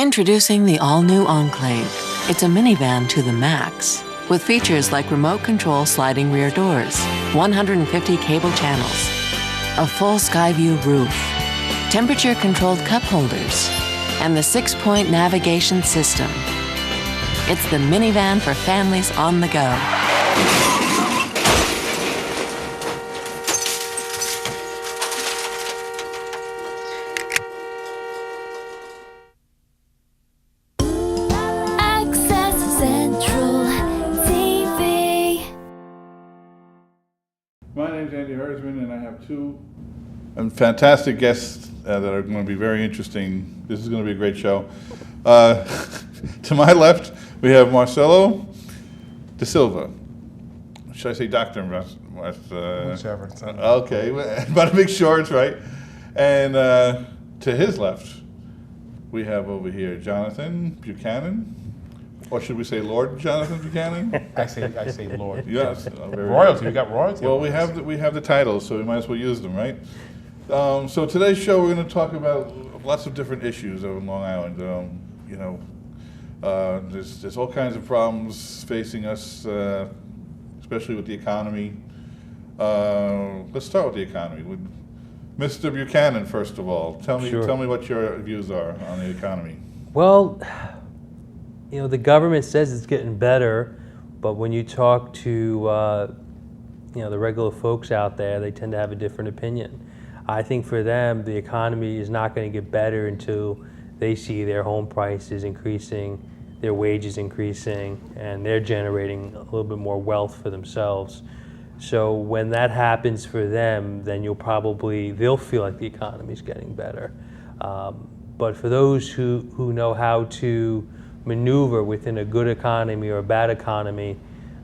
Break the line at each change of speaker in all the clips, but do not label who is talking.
Introducing the all-new Enclave. It's a minivan to the max, with features like remote control sliding rear doors, 150 cable channels, a full sky view roof, temperature-controlled cup holders, and the 6-point navigation system. It's the minivan for families on the go.
My name's Andy Hersman, and I have two fantastic guests that are going to be very interesting. This is going to be a great show. To my left, we have Marcelo de Silva. Should I say Dr.
Whichever.
Okay, but to make sure it's right. And to his left, we have over here Jonathan Buchanan. Or should we say Lord Jonathan Buchanan?
I say Lord.
Yes.
Royalty. We got royalty.
Well, we have the titles, so we might as well use them, right? So today's show, we're going to talk about lots of different issues over Long Island. There's all kinds of problems facing us, especially with the economy. Let's start with the economy. With Mr. Buchanan, first of all, tell me what your views are on the economy.
Well, the government says it's getting better, but when you talk to the regular folks out there, they tend to have a different opinion. I think for them, the economy is not going to get better until they see their home prices increasing, their wages increasing, and they're generating a little bit more wealth for themselves. So when that happens for them, then they'll feel like the economy is getting better. But for those who know how to maneuver within a good economy or a bad economy,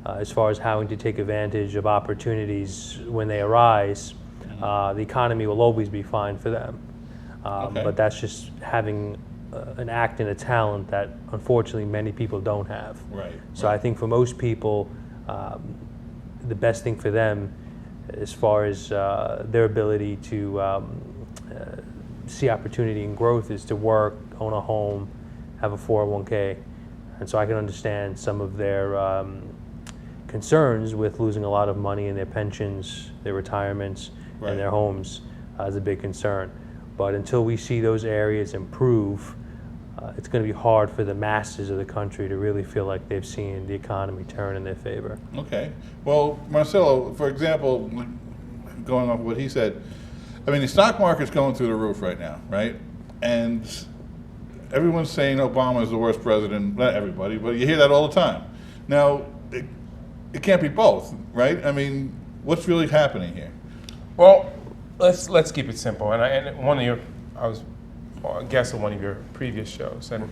as far as how to take advantage of opportunities when they arise, the economy will always be fine for them.
Okay.
But that's just having an act and a talent that unfortunately many people don't have.
Right.
So I think for most people, the best thing for them, as far as their ability to see opportunity and growth, is to work, own a home, have a 401k. And so I can understand some of their concerns with losing a lot of money in their pensions, their retirements,
Right.
and their homes is a big concern. But until we see those areas improve, it's going to be hard for the masses of the country to really feel like they've seen the economy turn in their favor.
Okay. Well, Marcelo, for example, going off what he said, I mean, the stock market's going through the roof right now, right? And everyone's saying Obama is the worst president. Not everybody, but you hear that all the time. Now, it can't be both, right? I mean, what's really happening here?
Well, let's keep it simple. And I was a guest on one of your previous shows, and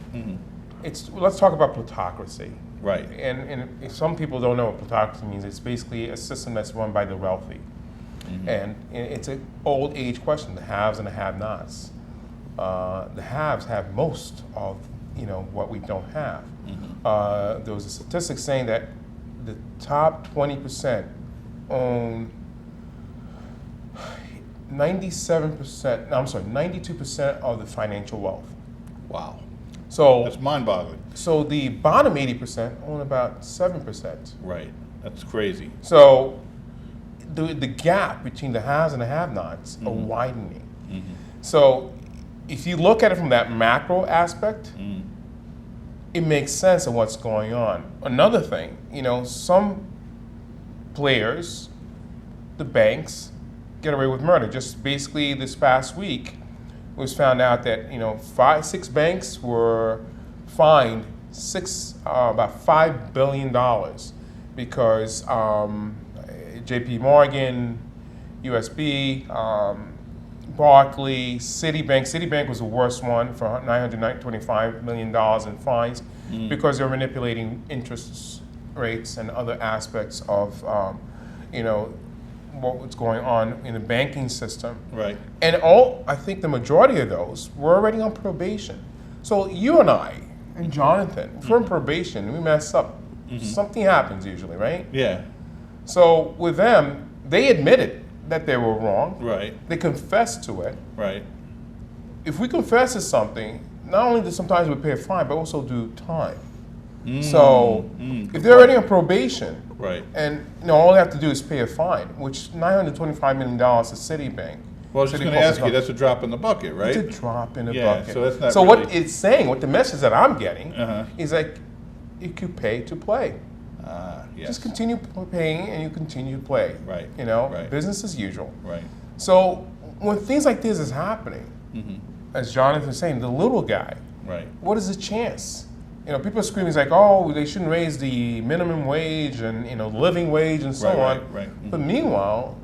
let's talk about plutocracy.
Right.
And if some people don't know what plutocracy means, it's basically a system that's run by the wealthy, and it's an old age question: the haves and the have-nots. The haves have most of what we don't have. There was a statistic saying that the top 20% own 92% of the financial wealth.
Wow.
So
That's mind-boggling.
So the bottom 80% own about 7%.
Right. That's crazy.
So the gap between the haves and the have-nots are widening. So if you look at it from that macro aspect, it makes sense of what's going on. Another thing, some players, the banks, get away with murder. Just basically this past week, it was found out that 6 banks were fined about $5 billion because J.P. Morgan, USB, Barclays, Citibank was the worst one for $925 million in fines because they're manipulating interest rates and other aspects of what was going on in the banking system.
Right.
And I think the majority of those were already on probation. So you and I and Jonathan, if we're on probation and we mess up, something happens usually, right?
Yeah.
So with them, they admitted that they were wrong.
Right.
They confessed to it.
Right.
If we confess to something, not only do sometimes we pay a fine, but also do time. So if they're already on probation,
Right.
and all they have to do is pay a fine, which $925 million to Citibank.
Well, I was just going to ask you, that's a drop in the bucket, right?
It's a drop in the
Yeah,
bucket.
so that's not
So
really-
what it's saying, what the message that I'm getting,
Uh-huh.
is like, you could pay to play.
Yes.
Just continue paying and you continue to play.
Right, right.
Business as usual.
Right.
So when things like this is happening, as Jonathan was saying, the little guy,
Right.
what is the chance? People are screaming, it's like, oh, they shouldn't raise the minimum wage and, living wage and so
Right,
on.
right.
But meanwhile,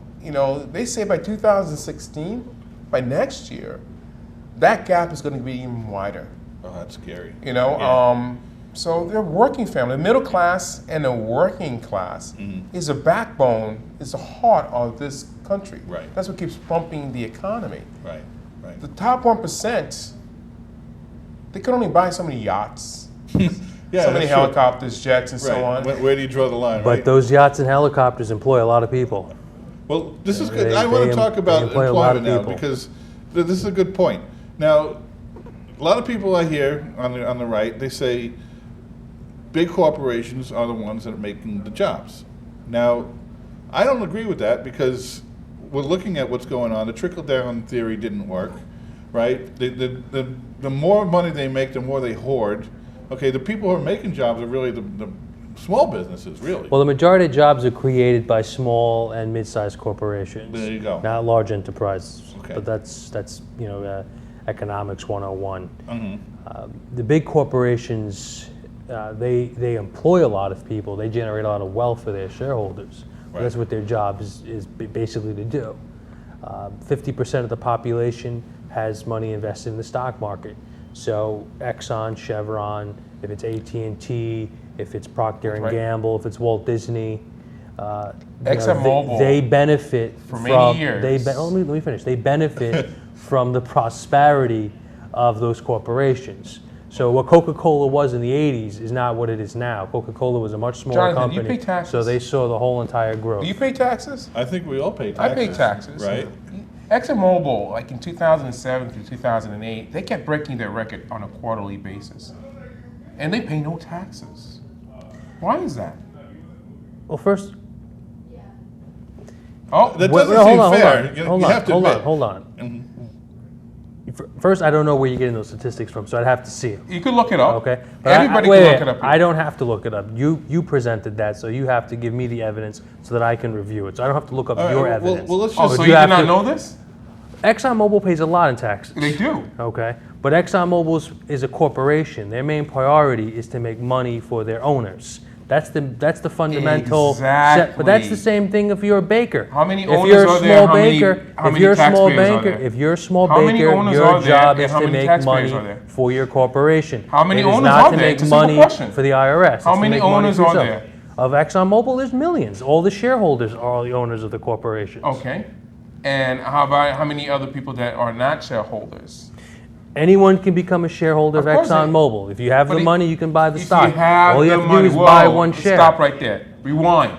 they say by 2016, by next year, that gap is going to be even wider.
Oh, that's scary.
Yeah. So they're working family. The middle class and the working class is a backbone, is the heart of this country.
Right.
That's what keeps pumping the economy.
Right. Right.
The top 1%, they can only buy so many yachts,
Yeah,
so many
that's true.
helicopters, jets, and
Right.
so on.
Where do you draw the line?
But
right?
those yachts and helicopters employ a lot of people.
Well, this is good.
They-
I want
they
to talk
em-
about
they employ a lot
employment
of
now
people.
because this is a good point. Now, a lot of people I hear on the right, they say big corporations are the ones that are making the jobs. Now, I don't agree with that because we're looking at what's going on. The trickle-down theory didn't work, right? The more money they make, the more they hoard. Okay, the people who are making jobs are really the small businesses, really.
Well, the majority of jobs are created by small and mid-sized corporations.
There you go.
Not large enterprises.
Okay.
But that's economics 101.
Mm-hmm.
The big corporations, they employ a lot of people. They generate a lot of wealth for their shareholders.
Right.
That's what their job is basically to do. 50% of the population has money invested in the stock market. So Exxon, Chevron, if it's AT&T, if it's Procter and
Right.
Gamble, if it's Walt Disney,
ExxonMobil,
they benefit
for
from
many years.
let me finish. They benefit from the prosperity of those corporations. So what Coca-Cola was in the 80s is not what it is now. Coca-Cola was a much smaller
Jonathan, do you
company.
pay taxes?
So they saw the whole entire growth.
Do you pay taxes?
I think we all pay
I
taxes.
pay taxes.
Right?
ExxonMobil, like in 2007 through 2008, they kept breaking their record on a quarterly basis. And they pay no taxes. Why is that?
Well, first,
Oh,
That
well,
doesn't seem fair. You
hold
have to admit.
on. First, I don't know where you're getting those statistics from, so I'd have to see it.
you could look it up.
Okay.
Everybody
wait,
can look it up.
I don't have to look it up. You presented that, so you have to give me the evidence so that I can review it. So I don't have to look up
All right,
your
well,
evidence.
well, let's
Oh,
just-
so
But
you
you
did
have
not
to-
know this?
ExxonMobil pays a lot in taxes.
They do.
Okay, but ExxonMobil is a corporation. Their main priority is to make money for their owners. That's the fundamental. But that's the
Exactly.
same thing if you're a baker.
How many
if
owners
you're a
are
small
there? How many-
baker,
how
if
many
you're a small
taxpayers are
baker,
there?
if you're a small
How many
baker,
owners
your
are there,
job
and
is
how
to
many
make
taxpayers
money
are there?
for your corporation.
How many
It is
owners
not
are
to
there?
make
It's a simple
money
question.
for the IRS.
How
It's to
many
make money
owners
for
are
yourself.
there?
Of ExxonMobil, there's millions. All the shareholders are the owners of the corporations.
Okay. And how about how many other people that are not shareholders?
Anyone can become a shareholder of
Of course they-
ExxonMobil. If you have
But
the money, you can buy the
if
stock.
you have
All you
the
have to
money,
do is buy
whoa,
one share.
Stop right there. Rewind.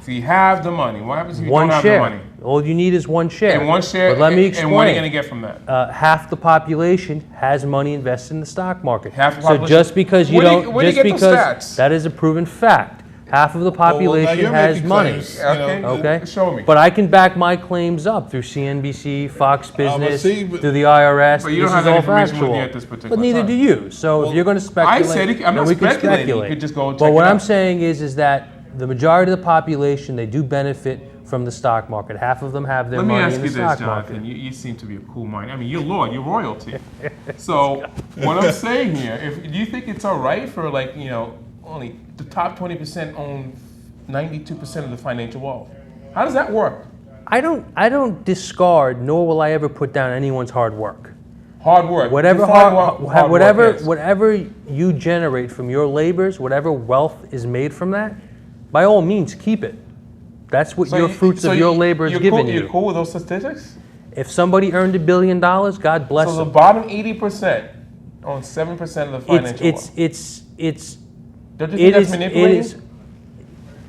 If you have the money, what happens if you
One
don't have
share.
the money?
All you need is one share.
And one share.
But let me
And what are you going to
explain.
get from that?
Half the population has money invested in the stock market.
Half the
So
population-
just because you
Where do you-
don't,
where do you
just
get those
because
stats?
that is a proven fact. Half of the
Well, now
population
you're
has
making
money.
claims,
Okay.
Okay.
Show me.
But I can back my claims up through CNBC, Fox Business,
see, but-
through the IRS.
But you
This
don't have
is
that
all
information with
factual.
you at this particular
But neither
time.
do you. So if you're going to speculate,
said I'm
then
not
we can
speculating. You
speculate.
could just go
But
check
what
it
I'm
out.
saying is that the majority of the population, they do benefit from the stock market. Half of them have their
Let me
money
ask
in
you
the
this,
stock
Jonathan.
market.
You seem to be a cool mind. I mean, you're Lord, you're royalty. So what I'm saying here, do you think it's all right for only the top 20% own 92% of the financial wealth? How does that work?
I don't discard, nor will I ever put down anyone's hard work.
Hard work.
Whatever
Define
hard,
what hard
whatever
work is.
whatever you generate from your labors, whatever wealth is made from that, by all means keep it. That's what your fruits of your labor is giving you.
You're cool with those statistics?
If somebody earned $1 billion, God bless
So the
them.
bottom 80% own 7% of the financial wealth.
It's
Don't you think
it
that's
is
manipulating?
it is.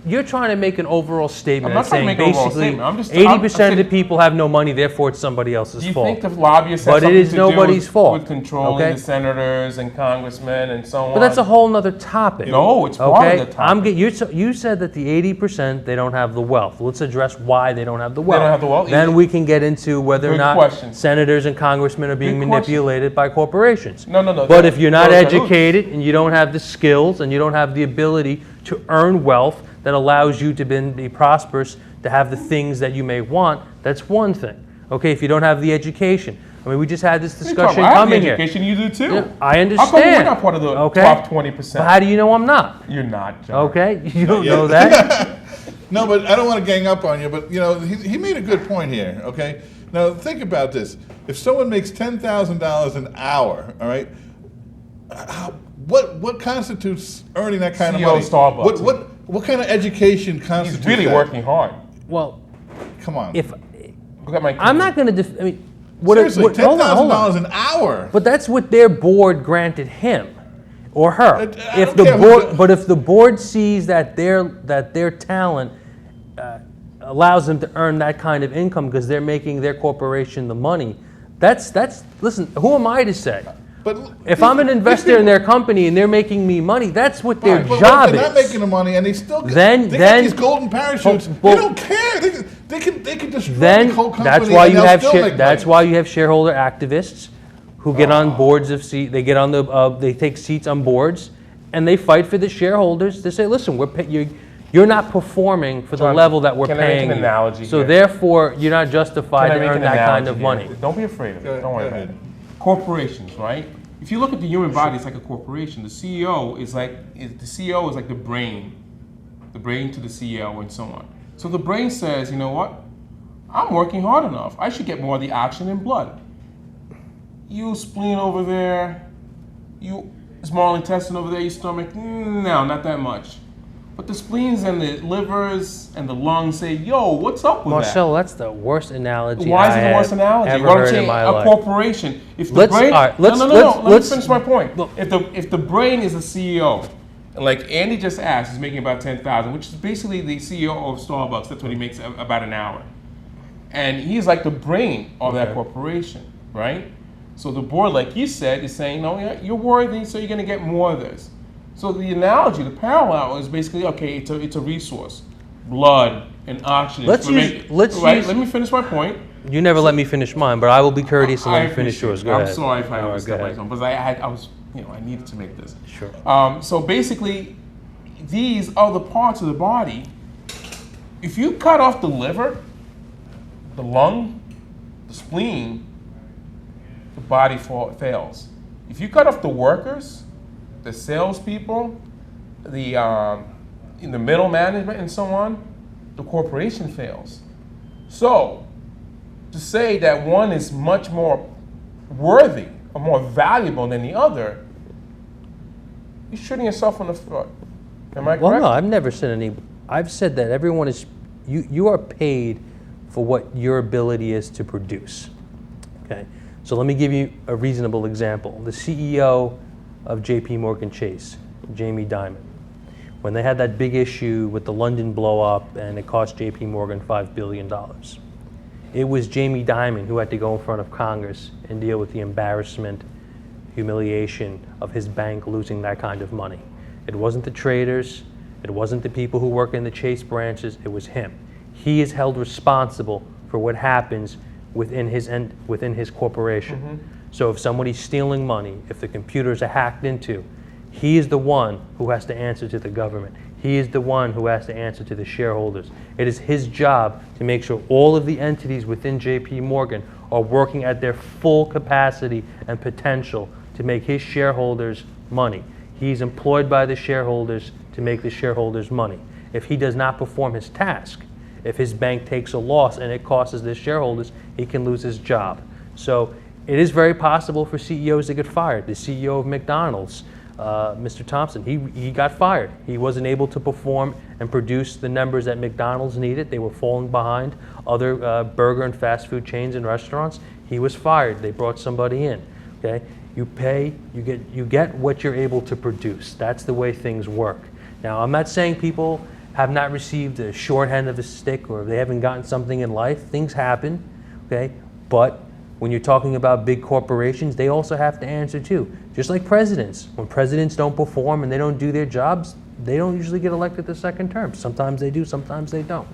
you're trying to make an overall statement
I'm not
and
trying to
saying
make an overall
basically
statement. I'm just-
80% of the
saying-
people have no money, therefore it's somebody else's
Do you
fault.
think the lobbyists have
But it
something
is
to
nobody's
do
fault,
with controlling
okay?
the senators and congressmen and so on?
But that's a whole nother topic.
No, it's part
okay?
of the topic.
You said that the 80% they don't have the wealth. Let's address why they don't have the wealth.
don't have the wealth.
Then we can get into whether or
Good
not
question.
senators and congressmen are being
Good question.
manipulated by corporations.
No.
But if you're not
those are
educated and you don't have the skills and you don't have the ability to earn wealth that allows you to be prosperous, to have the things that you may want, that's one thing. Okay, if you don't have the education. I mean, we just had this discussion
I have the
coming here.
education, you do too.
Yeah, I understand.
How come we're not part of the
Okay.
top 20%?
But how do you know I'm not?
You're not, John.
Okay, you don't know that.
No, but I don't want to gang up on you, but you know, he made a good point here, okay? Now think about this. If someone makes $10,000 an hour, all right, what constitutes earning that kind of
CEO
money?
Starbucks.
What kind of education constitutes
He's really
that?
working hard.
Well,
Come on.
if
Look at my
I'm not going to, I mean, what?
Seriously,
hold on, hold
$10,000
on.
an hour.
But that's what their board granted him or her.
I
If
don't
the
care who
board,
the-
but if the board sees that their talent allows them to earn that kind of income because they're making their corporation the money, that's listen. Who am I to say?
But
If I'm an investor in their company and they're making me money, that's what their
But
job
if they're
is.
not making the money and they still
Then-
they
then-
got these golden parachutes.
Well,
they don't care. They can destroy
Then
the whole company.
that's why
and
you
they'll
have
still make
that's
money.
why you have shareholder activists who get on boards of seat. They get on they take seats on boards, and they fight for the shareholders to say, listen, you're not performing for the
John,
level that we're
can I make
paying
an
you.
analogy
So
here?
therefore, you're not justified
Can I
to
make
earn
an
that kind
analogy
of
here?
money.
Don't be afraid of it.
Go
Don't worry about
ahead.
it. Corporations, right? If you look at the human body, it's like a corporation. The CEO is like the brain to the CEO and so on. So the brain says, you know what? I'm working hard enough. I should get more of the oxygen and blood. You spleen over there, you small intestine over there, your stomach, no, not that much. But the spleens and the livers and the lungs say, yo, what's up with that?
Marcelo, that's the worst analogy
Why is
I
it the worst
have
analogy?
ever
What I'm
heard in
saying,
my
a
life.
corporation. If the
Let's-
brain,
all right, let's-
no,
let's-
let me
let's-
finish my point.
look.
If the brain is a CEO, and like Andy just asked, is making about 10,000, which is basically the CEO of Starbucks. That's what he makes about an hour, and he's like the brain of that corporation, right? So the board, like you said, is saying, no, yeah, you're worthy, so you're going to get more of this. So the analogy, the parallel is basically, okay, it's a resource, blood and oxygen.
Let's
right?
use-
Let me finish my point.
You never let me finish mine, but I will be courteous and let you finish
appreciate
yours.
it.
Go
I'm
ahead.
sorry if I
All right,
overstepped
go
my
ahead.
zone, but I was, I needed to make this.
Sure.
So basically, these are the parts of the body. If you cut off the liver, the lung, the spleen, the body fails. If you cut off the workers, the salespeople, in the middle management and so on, the corporation fails. So, to say that one is much more worthy or more valuable than the other, you're shooting yourself in the foot. Am I correct?
Well, no, I've never said any. I've said that everyone is. You are paid for what your ability is to produce. Okay, so let me give you a reasonable example. The CEO of J.P. Morgan Chase, Jamie Dimon, when they had that big issue with the London blow up and it cost J.P. Morgan $5 billion. It was Jamie Dimon who had to go in front of Congress and deal with the embarrassment, humiliation of his bank losing that kind of money. It wasn't the traders, it wasn't the people who work in the Chase branches, it was him. He is held responsible for what happens within his corporation.
Mm-hmm.
So if somebody's stealing money, if the computers are hacked into, he is the one who has to answer to the government. He is the one who has to answer to the shareholders. It is his job to make sure all of the entities within JP Morgan are working at their full capacity and potential to make his shareholders money. He's employed by the shareholders to make the shareholders money. If he does not perform his task, if his bank takes a loss and it costs the shareholders, he can lose his job. So it is very possible for CEOs to get fired. The CEO of McDonald's, Mr. Thompson, he got fired. He wasn't able to perform and produce the numbers that McDonald's needed. They were falling behind other burger and fast food chains and restaurants. He was fired. They brought somebody in. Okay, you pay, you get what you're able to produce. That's the way things work. Now, I'm not saying people have not received a short end of a stick, or they haven't gotten something in life. Things happen, okay? But when you're talking about big corporations, they also have to answer too. Just like presidents. When presidents don't perform and they don't do their jobs, they don't usually get elected the second term. Sometimes they do, sometimes they don't.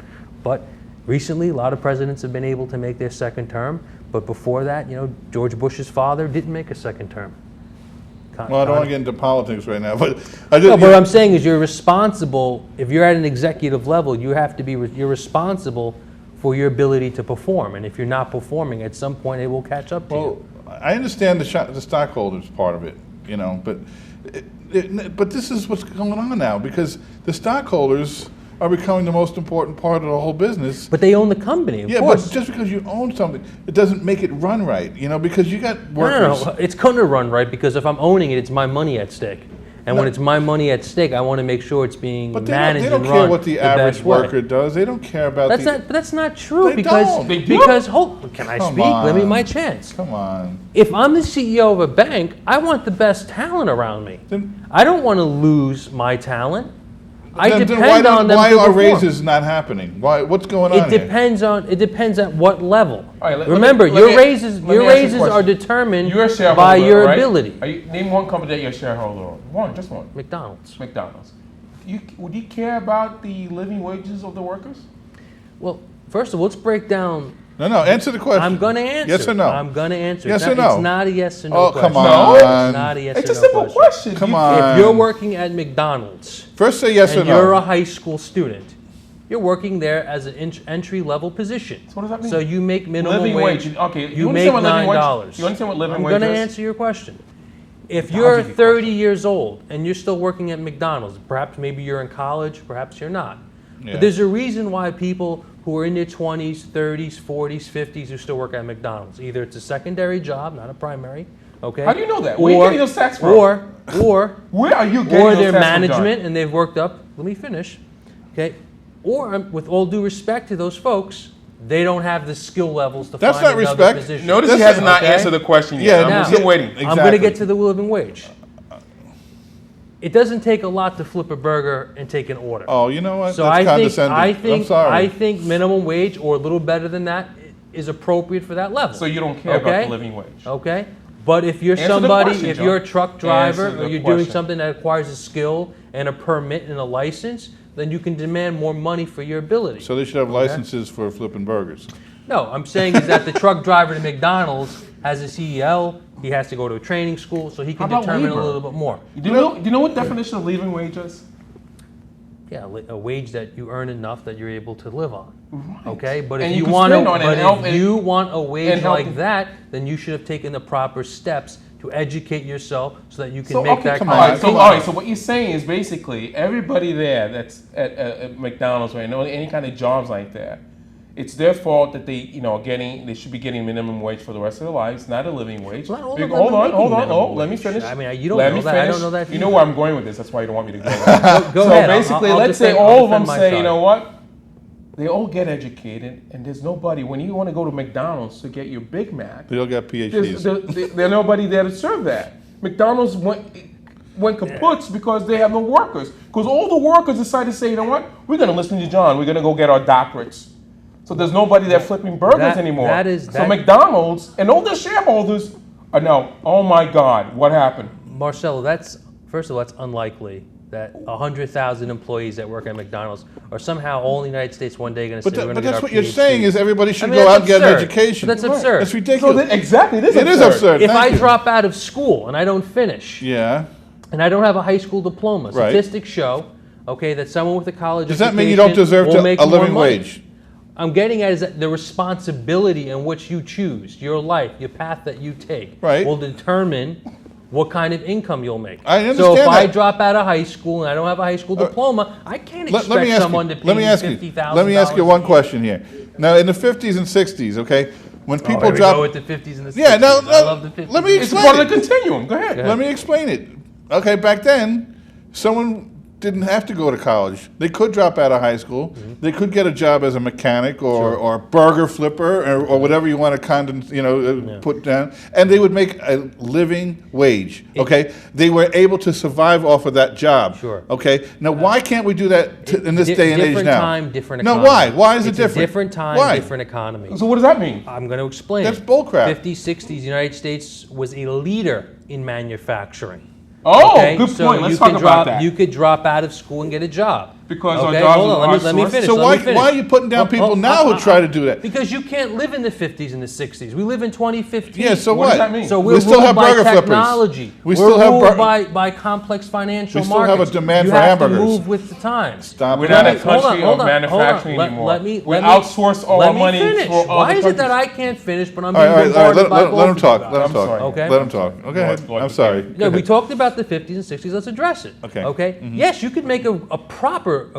But recently, a lot of presidents have been able to make their second term. But before that, George Bush's father didn't make a second term.
Well, I don't want to get into politics right now, but
what I'm saying is you're responsible. If you're at an executive level, you have to be. You're responsible for your ability to perform, and if you're not performing, at some point it will catch up to you.
I understand the stockholders part of it, but this is what's going on now, because the stockholders are becoming the most important part of the whole business.
But they own the company, of course.
But just because you own something, it doesn't make it run right, because you got workers.
No, it's going to run right, because if I'm owning it, it's my money at stake. And when it's my money at stake, I want to make sure it's being managed and run
They don't care what the average worker does. They don't care about
that's not true.
They don't.
Can I speak? Let me my chance.
Come on.
If I'm the CEO of a bank, I want the best talent around me. I don't want to lose my talent. I depend on them to perform.
Why are raises not happening? What's going on
It depends at what level.
All right,
Remember, your raises are determined by your ability.
Name one company that you're a shareholder of. One, just one.
McDonald's.
Would you care about the living wages of the workers?
Well, first of all, let's break down.
No, answer the question.
I'm going to answer.
Yes or no?
I'm going to answer.
Yes or no?
It's not a yes or no question.
Oh, come on.
No?
It's not a yes or no question.
It's a simple question.
Come on.
If you're working at McDonald's,
first say yes or
and
no.
you're a high school student, you're working there as an entry-level position.
So what does that mean?
So you make minimum
living
wage.
Okay,
You make $9.
You understand what living
I'm
wage
going to
is?
answer your question. If
I'll
you're
give you a
30
question.
years old and you're still working at McDonald's, perhaps maybe you're in college, perhaps you're not.
Yeah.
But there's a reason why people who are in their 20s, 30s, 40s, 50s who still work at McDonald's. Either it's a secondary job, not a primary. Okay.
How do you know that? Where are you getting those stats from?
Or
where are you getting
or
those
their
stats from,
management
John?
and they've worked up. Let me finish. Okay. Or with all due respect to those folks, they don't have the skill levels to
That's
find
not
another
respect.
position.
Notice he
That's
has not
okay.
answered the question
Yeah,
yet.
now-
I'm still waiting.
Exactly.
I'm going to get to the living wage. It doesn't take a lot to flip a burger and take an order.
Oh, you know what?
So
That's
I
condescending. I'm sorry.
I think minimum wage or a little better than that is appropriate for that level.
So you don't care about the living wage.
Okay. But if you're
Answer the
somebody,
question,
if
John.
you're a truck driver
Answer the
or you're doing
question.
something that requires a skill and a permit and a license, then you can demand more money for your ability.
So they should have licenses for flipping burgers.
No, I'm saying is that the truck driver to McDonald's has a CEL. He has to go to a training school, so he can
How about
determine
labor?
a little bit more.
Do you know what definition of living wage is?
Yeah, a wage that you earn enough that you're able to live on.
Right.
Okay, but
And
if
you
you
can
want
spend on it and help
if
it-
you want a wage
and help
like
it.
that, then you should have taken the proper steps to educate yourself so that you can
So,
make
okay,
that
come
kind
on,
of
come
all
on.
right. So what you're saying is basically everybody there that's at McDonald's right now, any kind of jobs like that, it's their fault that they they should be getting minimum wage for the rest of their lives, not a living wage.
Well, not all of them
Hold
are
on.
making minimum
Oh, let me
wage.
finish.
I mean, you don't
Let
know
me
that. I
finish.
don't know that
You
either.
know where I'm going with this. That's why you don't want me to go.
Go
So
ahead.
basically,
I'll
let's say
defend-
all
I'll
of them
defend my
say,
side.
you know what? They all get educated, and there's nobody. When you want to go to McDonald's to get your Big Mac,
They all got PhDs.
there's nobody there to serve that. McDonald's went kaput because they have no workers. Because all the workers decided to say, you know what? We're going to listen to John. We're going to go get our doctorates. So there's nobody there flipping burgers anymore. So McDonald's and all the shareholders are now, oh my God, what happened?
Marcelo, first of all, that's unlikely that 100,000 employees that work at McDonald's are somehow all in the United States one day going to say, we're going to get
that's
our
what you're
PhD.
saying is everybody should
I mean,
go
that's
out and get an
absurd.
education.
That's absurd.
That's
So
ridiculous.
exactly, it is
It
absurd.
is absurd.
If
Thank
I
you.
drop out of school and I don't finish,
Yeah.
and I don't have a high school diploma,
Right.
statistics show, okay, that someone with a college
Does that
education
mean you don't deserve
will make
a
more
living
money.
wage?
I'm getting at is that the responsibility in which you choose, your life, your path that you take,
Right.
will determine what kind of income you'll make.
I
So
understand
if I
that.
drop out of high school and I don't have a high school diploma, I can't expect someone to pay me $50,000.
Let me ask you one question here. Now, in the 50s and 60s, okay, when people
Here we
drop,
go with the 50s and the 60s.
Yeah, no,
I love the 50s.
let me
It's
explain
part of
it.
the continuum. Go ahead.
Let me explain it. Okay, back then, someone didn't have to go to college. They could drop out of high school. They could get a job as a mechanic or burger flipper or whatever you want to put down, and they would make a living wage. Okay, they were able to survive off of that job.
Sure.
Okay. Now, why can't we do that in this day and age now?
Different time, different economy.
No, why? Why is it different?
Different time,
why?
different economy.
So what does that mean?
I'm going to explain.
That's bullcrap.
50s, 60s, the United States was a leader in manufacturing.
Oh,
Okay?
good
So
point. Let's
you
talk
could
about
drop,
that.
You could drop out of school and get a job.
Because our
Okay,
jobs
hold on,
are
let me
outsourced?
finish.
So
let me finish.
why are you putting down people now who try to do that?
Because you can't live in the 50s and the 60s. We live in 2015.
Yeah, so
What
what?
does that mean?
So
We
we're
still
ruled
have
by
burger flippers.
technology.
We
We're
still have
ruled by complex financial
We still have a
markets.
demand
you
for
have
hamburgers.
To move with the times.
Stop
We're
it.
not a
Hold on,
country
hold
of
on,
manufacturing
hold on.
anymore.
Let me
outsource all
let
our
me
money
finish.
for
Why
other
is it that
countries.
I can't finish, but I'm
All
being
right,
bombarded by
let him
both of
talk.
you
Let him
guys?
talk.
Okay.
Let him talk. Okay, ahead. I'm sorry. Go
No, we
ahead.
talked about the 50s and 60s. Let's address it.
Okay.
Okay. Yes, you could make a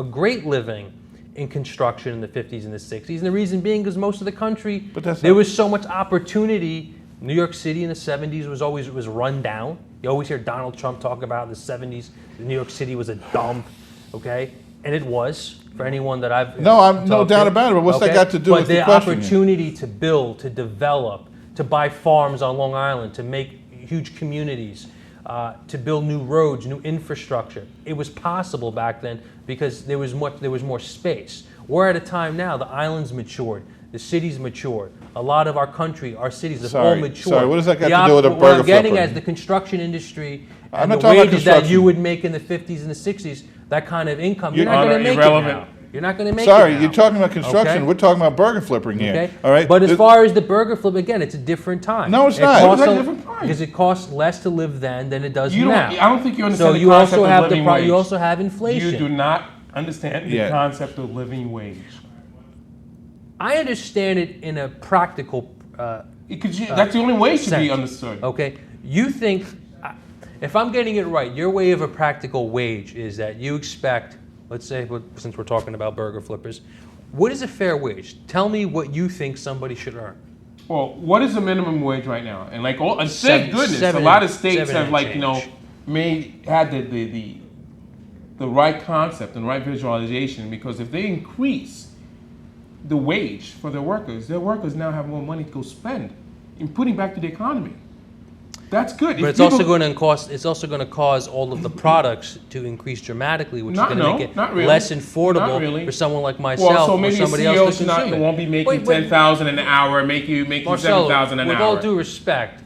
great living in construction in the 50s and the 60s. And the reason being is most of the country,
that's
there
not-
was so much opportunity. New York City in the 70s was run down. You always hear Donald Trump talk about in the 70s, New York City was a dump, okay? And it was, for anyone that I've
No, I'm no
talked
doubt
to,
about it, but what's that
okay?
got to do
But
with the
the
question here?
opportunity to build, to develop, to buy farms on Long Island, to make huge communities, to build new roads, new infrastructure. It was possible back then because there was more space. We're at a time now, the island's matured, the city's matured. A lot of our country, our cities have all
Sorry,
matured.
sorry, what does that got to do with a
What
burger
I'm getting
flipper?
as the construction industry
I'm
and
not
the
talking about
wages that you
construction.
would make in the 50s and the 60s, that kind of income, you're
Your
not going
Honor,
to make
irrelevant.
it now. You're not going to make
Sorry,
it now.
you're talking about construction.
Okay?
We're talking about burger flipping here.
Okay.
All right.
But as far as the burger flip, again, it's a different time.
No, it's
It
not.
costs
It's a
a-
different time.
Because it costs less to live then than it does
You don't,
now.
I don't think you understand
So
the
you
concept
also
of
have
living
the
wage.
you also have inflation.
You do not understand the
Yeah.
concept of living wage.
I understand it in a practical.
That's the only way it should be
sense.
understood.
Okay, you think, if I'm getting it right, your way of a practical wage is that you expect, let's say, since we're talking about burger flippers, what is a fair wage? Tell me what you think somebody should earn.
Well, what is the minimum wage right now? And like, and
Seven-
thank goodness,
seven
a lot
and-
of states
seven
have
and
like
change.
had the right concept and right visualization, because if they increase the wage for their workers now have more money to go spend in putting back to the economy. That's good.
But it's also going to cost. It's also going to cause all of the products to increase dramatically, which is going to make it
not really.
less
Not
affordable
really.
for someone like myself
Well, so
or
maybe
somebody
a
else
CEO
to consume it.
won't be making
Wait,
10,000 an hour, make you
Marcelo,
7,000 an
with
hour.
all due respect,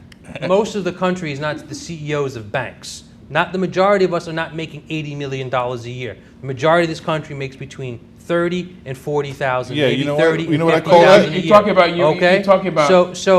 most of the country is not the CEOs of banks. Not the majority of us are not making $80 million a year. The majority of this country makes between 30 and 40,000.
Yeah,
maybe
you know what-
30
you know
and
what I
50,000
call that?
a
You're
year.
talking about
Okay?
you're talking about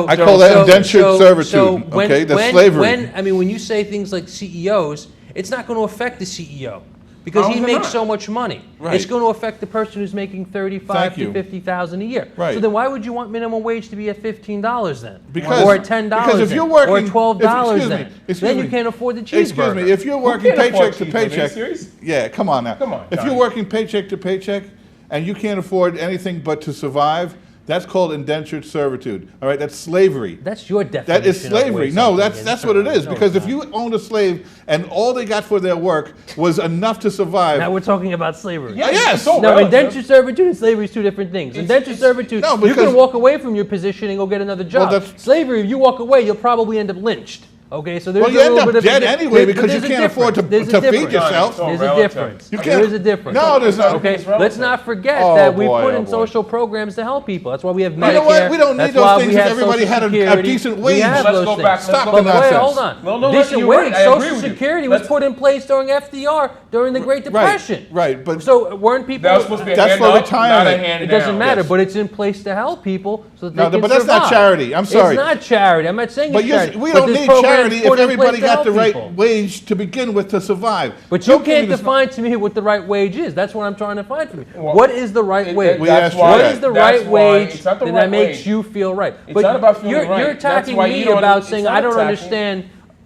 I call that indentured servitude, okay? That's slavery.
When you say things like CEOs, it's not going to affect the CEO because
How
he
is it
makes
not?
so much money.
Right.
It's going to affect the person who's making 35
Thank
to
you.
50,000 a year.
Right.
So then why would you want minimum wage to be at $15 then?
Because-
or at $10
because if
then?
you're working-
or at $12
excuse me,
then.
excuse
Then you
me.
can't afford the cheeseburger.
Excuse me, if you're working
can't afford
paycheck to
cheeseburger? Are you
paycheck,
serious?
yeah, come on now.
Come on,
If
Johnny.
you're working paycheck to paycheck and you can't afford anything but to survive, that's called indentured servitude. All right, that's slavery.
That's your definition.
That is
of the way
slavery. No,
something
that's
is.
that's what it is.
No,
Because
it's
if
not.
you owned a slave and all they got for their work was enough to survive,
Now we're talking about slavery.
Yeah,
yes.
it's so
No,
relative.
indentured servitude and slavery is two different things. Indentured servitude,
no,
you
because-
can walk away from your position and go get another job.
that's-
Slavery, if you walk away, you'll probably end up lynched. Okay, so there's
Well, you
a
end
little
up
bit of a
dead
di-
anyway
there-
because
but
you
there's a
can't afford
difference.
to
There's a
feed
difference.
yourself.
So
There's a
relative.
difference.
You
There
can't-
is a difference.
No, there's not.
Okay,
It's relative.
let's not forget
Oh,
that we
boy,
put
oh,
in
boy.
social programs to help people. That's why we have Medicare.
You know what? We don't need
That's
those
why
things
we
if
have
everybody
Social
had a
Security.
decent
We
wage.
have
Let's
those
go
things.
back.
Stop
Let's
the
go back.
Wait,
nonsense.
hold on.
No,
Decent
you're
wage,
right. I agree
Social
with you.
Security was
Let's-
put in place during FDR, during the Great Depression.
right, but-
so weren't people?
That was supposed to be a
That's
hand
for
up,
retirement.
not a hand
It doesn't
down.
matter,
Yes.
but it's in place to help people so that
No,
they can
but that's not
survive.
charity. I'm sorry.
It's not charity. I'm not saying
But
it's charity.
we
but
don't
this
need
program's
charity if
put in
everybody
place to
got the
help
right
people.
wage to begin with to survive.
But you
Don't give me
can't
this-
define to me what the right wage is. That's what I'm trying to find for you.
Well,
What is the right wage?
We asked you
What
that.
is the
That's
right
why
wage
it's not the
that
right
makes
wage.
you feel right?
It's not about feeling
you're,
right.
You're
That's
attacking
why
me
you don't-
about
it's
saying
not
I don't
attacking.
understand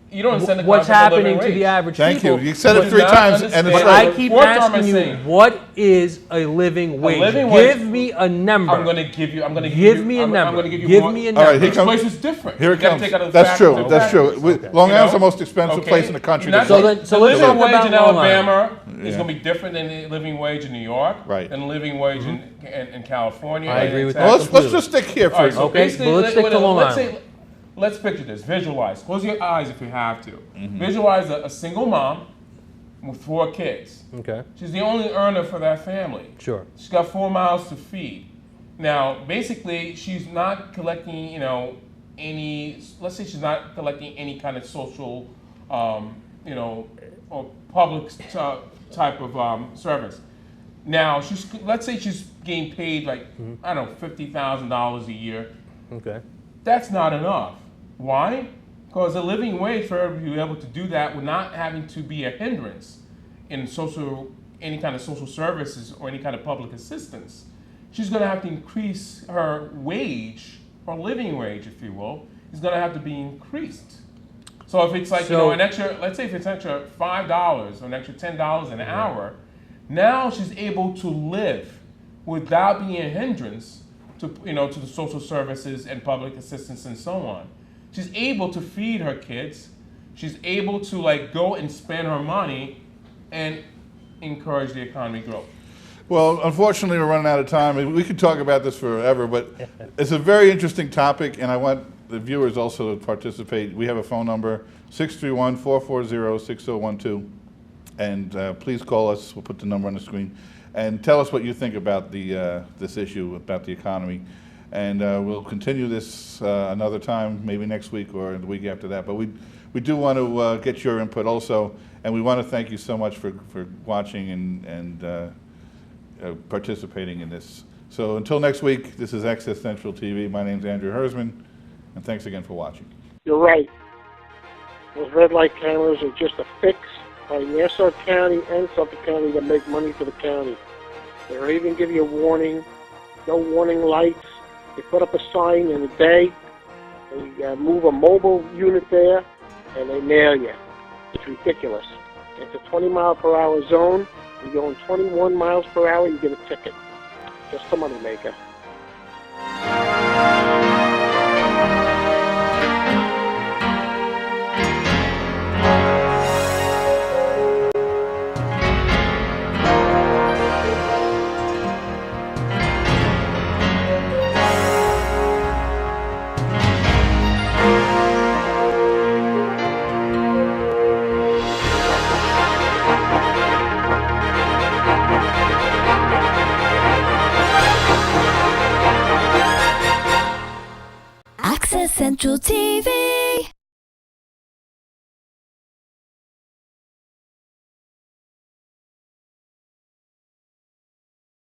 You don't understand the
what's
concept of living
happening to the
wage.
average
Thank
people.
you. You said it
do
3
not
times, and it's
understand-
like,
I keep
Fourth time
asking
I'm
you,
saying.
what is a living wage?
living wage-
Give me a number.
I'm going to give you. I'm going to
Give me a
I'm
number.
going to give you
Give
more.
me a
all right,
number.
here
Each
comes.
place is different.
Here
You
it
gotta
comes.
take out the
That's
factors
true.
and
That's true.
factors.
Long
You
Island's the
know?
most expensive
Okay.
place in the country.
You're
to
not-
live.
So
the
let's
living
talk
wage
about
in
Long Island.
Alabama is
Yeah.
going to be different than the living wage in New York,
Right.
and the living wage in California.
I
and
agree
in
with
Texas.
Well,
that.
let's just stick here for
All
a
right, so
Okay,
basically,
but let's stick to Long
let's
Island.
say, let's picture this. Visualize. Close your eyes if you have to.
Mm-hmm.
Visualize a single mom with 4 kids.
Okay,
She's the only earner for that family.
sure.
She's got 4 mouths to feed. Now, basically, she's not collecting, any. Let's say she's not collecting any kind of social, or public type of service. Now, let's say she's getting paid like I don't know, $50,000 a year.
Okay.
That's not enough. Why? Because a living wage for her to be able to do that would not having to be a hindrance in any kind of social services or any kind of public assistance. She's going to have to increase her wage, or living wage, if you will, is going to have to be increased. So if it's like
So-
an extra, let's say if it's extra $5 or an extra $10 an hour, now she's able to live without being a hindrance to to the social services and public assistance and so on. She's able to feed her kids. She's able to go and spend her money and encourage the economy growth.
Well, unfortunately, we're running out of time. We could talk about this forever, but it's a very interesting topic, and I want the viewers also to participate. We have a phone number, 631-440-6012, and please call us. We'll put the number on the screen, and tell us what you think about this issue, about the economy. And we'll continue this another time, maybe next week or the week after that. But we do want to get your input also, and we want to thank you so much for watching and participating in this. So until next week, this is Access Central TV. My name's Andrew Hersman, and thanks again for watching.
You're right. Those red light cameras are just a fix by Nassau County and Suffolk County to make money for the county. They don't even give you a warning, no warning lights. They put up a sign in a day, they move a mobile unit there, and they nail you. It's ridiculous. It's a 20-mile-per-hour zone. You're going 21 miles per hour, you get a ticket. Just a moneymaker.
Access Central TV.